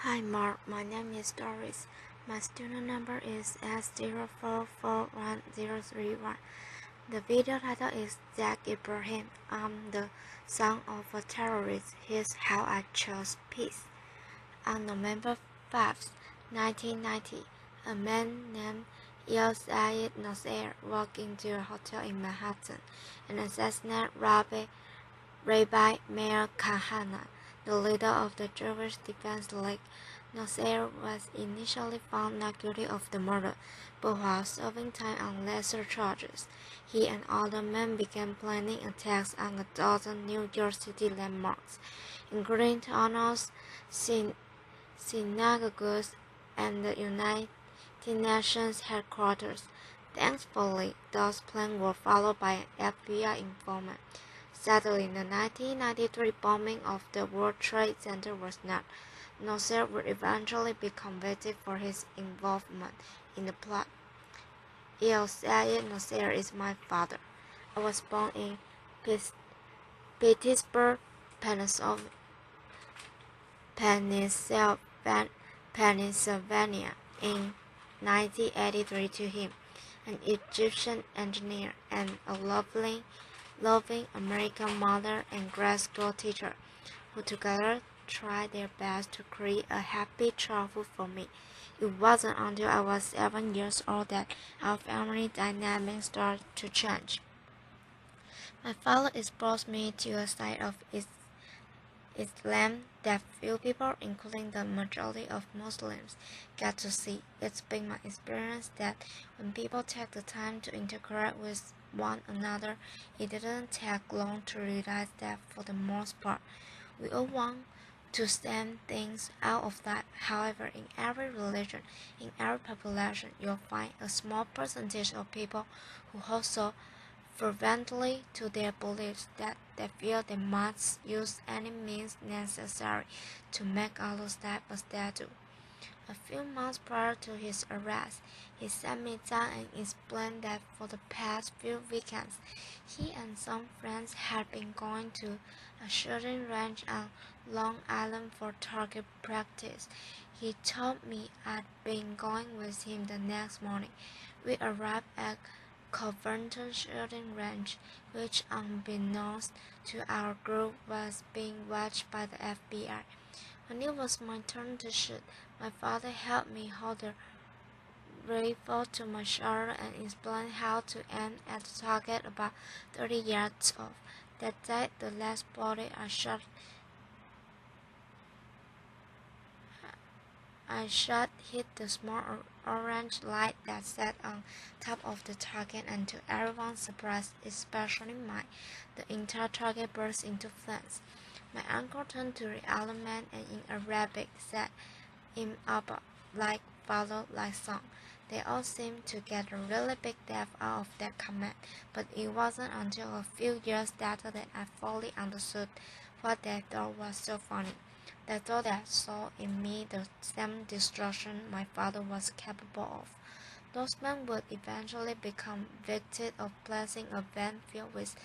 Hi Mark, my name is Doris. My student number is S04411031. The video title is Jack Ebrahim. I'm the son of a terrorist. Here's how I chose peace. On November 5, 1990, a man named Yosayed Nasser walked into a hotel in Manhattan and assassinated Rabbi Meir Kahane, the leader of the Jewish Defense League. Nasser was initially found not guilty of the murder, but while serving time on lesser charges, he and other men began planning attacks on a dozen New York City landmarks, including tunnels, synagogues, and the United Nations headquarters. Thankfully, those plans were followed by an FBI informant. Sadly, the 1993 bombing of the World Trade Center was not. Nasser would eventually be convicted for his involvement in the plot. Sayed Nasser is my father. I was born in Pittsburgh, Pennsylvania in 1983 to him, an Egyptian engineer and a loving American mother and grad school teacher, who together tried their best to create a happy childhood for me. It wasn't until I was 7 years old that our family dynamic started to change. My father exposed me to a side of Islam that few people, including the majority of Muslims, get to see. It's been my experience that when people take the time to interact with one another, it didn't take long to realize that for the most part, we all want to stand things out of that. However, in every religion, in every population, you'll find a small percentage of people who hold so fervently to their beliefs that they feel they must use any means necessary to make others step as they do. A few months prior to his arrest, he sat me down and explained that for the past few weekends, he and some friends had been going to a shooting range on Long Island for target practice. He told me I'd been going with him the next morning. We arrived at Covington shooting range, which unbeknownst to our group was being watched by the FBI. When it was my turn to shoot, my father helped me hold the rifle to my shoulder and explained how to aim at the target about 30 yards off. That day, the last bullet I shot hit the small orange light that sat on top of the target, and to everyone's surprise, especially mine, the entire target burst into flames. My uncle turned to the other man and in Arabic said, "Im Abba," like father, like son. They all seemed to get a really big laugh out of that comment, but it wasn't until a few years later that I fully understood what they thought was so funny. They thought I saw in me the same destruction my father was capable of. Those men would eventually become victims of placing a van filled with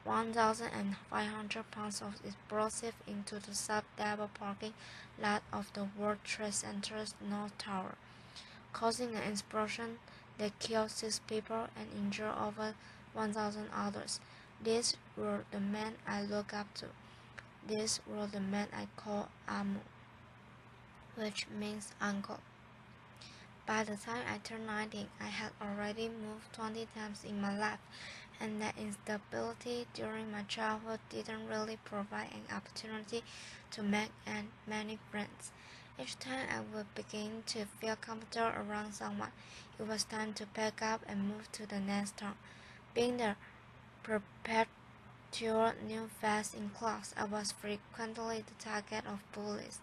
1,500 pounds of explosive into the sub-double parking lot of the World Trade Center's North Tower, causing an explosion that killed 6 people and injured over 1,000 others. These were the men I look up to. These were the men I call Amu, which means uncle. By the time I turned 19, I had already moved 20 times in my life, and that instability during my childhood didn't really provide an opportunity to make many friends. Each time I would begin to feel comfortable around someone, it was time to pack up and move to the next town. Being the perpetual new face in class, I was frequently the target of bullies.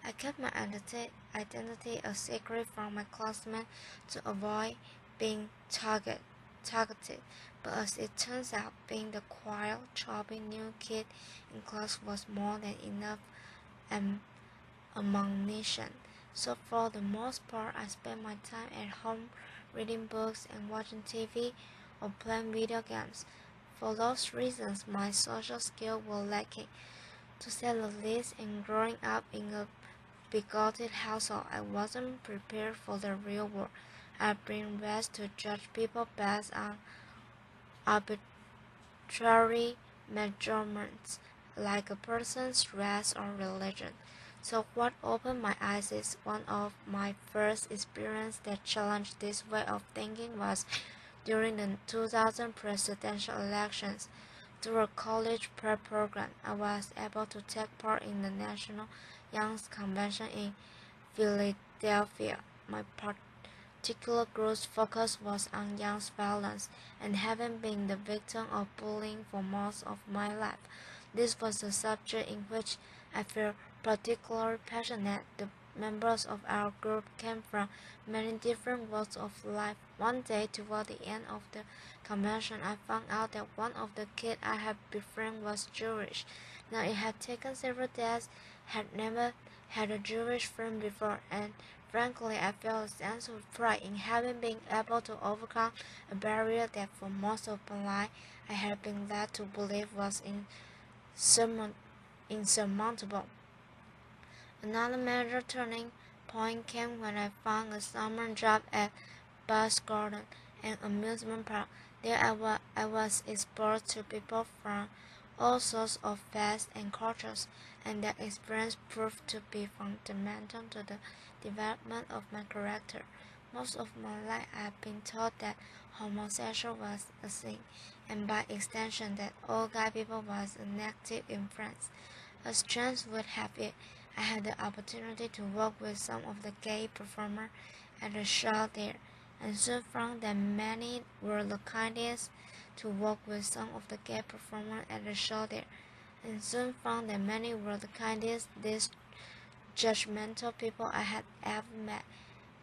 I kept my identity a secret from my classmates to avoid being targeted, but as it turns out, being the quiet, chubby new kid in class was more than enough ammunition. So for the most part, I spent my time at home reading books and watching TV or playing video games. For those reasons, my social skills were lacking, to say the least, and growing up in a bigoted household, I wasn't prepared for the real world. I'd been raised to judge people based on arbitrary measurements, like a person's race or religion. So what opened my eyes is one of my first experiences that challenged this way of thinking was during the 2000 presidential elections. Through a college prep program, I was able to take part in the National Young Convention in Philadelphia. My particular group's focus was on young violence, and having been the victim of bullying for most of my life, this was a subject in which I felt particularly passionate. The members of our group came from many different walks of life. One day, toward the end of the convention, I found out that one of the kids I had befriended was Jewish. Now, it had taken several days, had never had a Jewish friend before, and frankly, I felt a sense of pride in having been able to overcome a barrier that for most of my life I had been led to believe was insurmountable. Another major turning point came when I found a summer job at Bus Garden, an amusement park. There I was exposed to people from all sorts of faiths and cultures, and that experience proved to be fundamental to the development of my character. Most of my life I have been taught that homosexual was a sin, and by extension that all gay people was a negative influence. As chance would have it, I had the opportunity to work with some of the gay performers at the show there, and soon found that many were the kindest to work with some of the gay performers at the show there, and soon found that many were the kindest, least judgmental people I had ever met.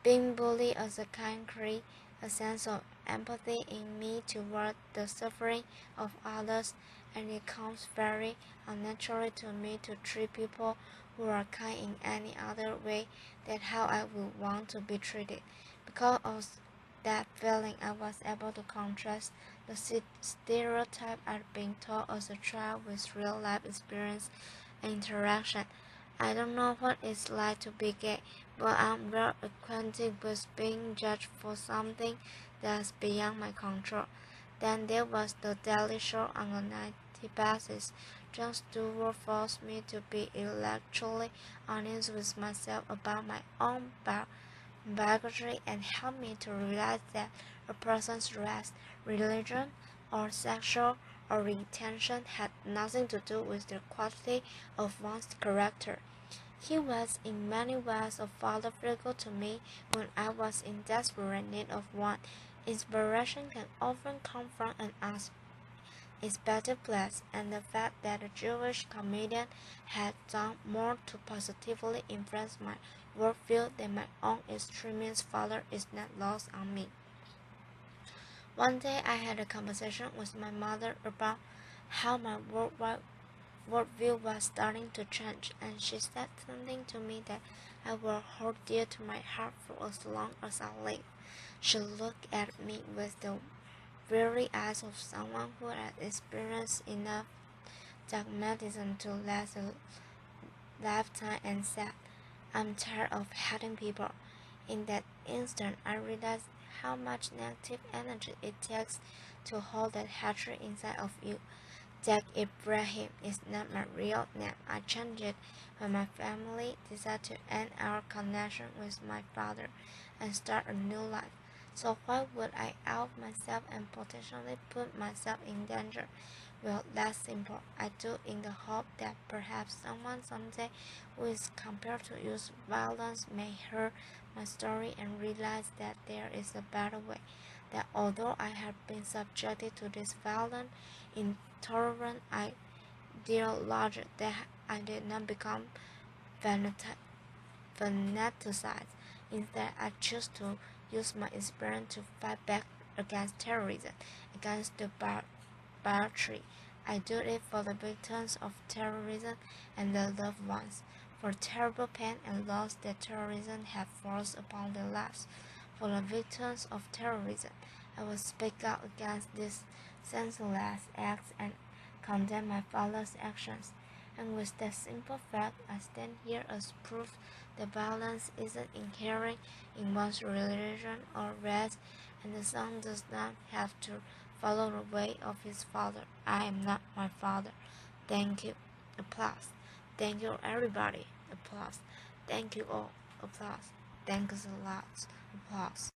Being bullied as a kind created a sense of empathy in me toward the suffering of others, and it comes very unnaturally to me to treat people who are kind in any other way than how I would want to be treated. Because of that feeling, I was able to contrast the stereotype I'd been taught as a child with real-life experience and interaction. I don't know what it's like to be gay, but I'm well acquainted with being judged for something that's beyond my control. Then there was the Daily Show on a nightly basis. Jon Stewart forced me to be intellectually honest with myself about my own biography and helped me to realize that a person's race, religion, or sexual orientation had nothing to do with the quality of one's character. He was in many ways a father figure to me when I was in desperate need of one. Inspiration can often come from an unexpected place, and the fact that a Jewish comedian had done more to positively influence my worldview than my own extremist father is not lost on me. One day I had a conversation with my mother about how my worldview was starting to change, and she said something to me that I will hold dear to my heart for as long as I live. She looked at me with the weary eyes of someone who had experienced enough dogmatism to last a lifetime and said, "I'm tired of hating people." In that instant, I realized how much negative energy it takes to hold that hatred inside of you. Jack Ebrahim is not my real name. I changed it when my family decided to end our connection with my father and start a new life. So why would I out myself and potentially put myself in danger? Well, that's simple. I do in the hope that perhaps someone someday who is compelled to use violence may hear my story and realize that there is a better way. That although I have been subjected to this violent, intolerant ideology, that I did not become fanaticized. Instead, I choose to use my experience to fight back against terrorism, against the bigotry. I do it for the victims of terrorism and their loved ones, for terrible pain and loss that terrorism has forced upon their lives. For the victims of terrorism, I will speak out against these senseless acts and condemn my father's actions. And with that simple fact, I stand here as proof that balance isn't inherent in one's religion or race, and the son does not have to follow the way of his father. I am not my father. Thank you. Applause. Thank you, everybody. Applause. Thank you all. Applause. Thanks a lot. Applause.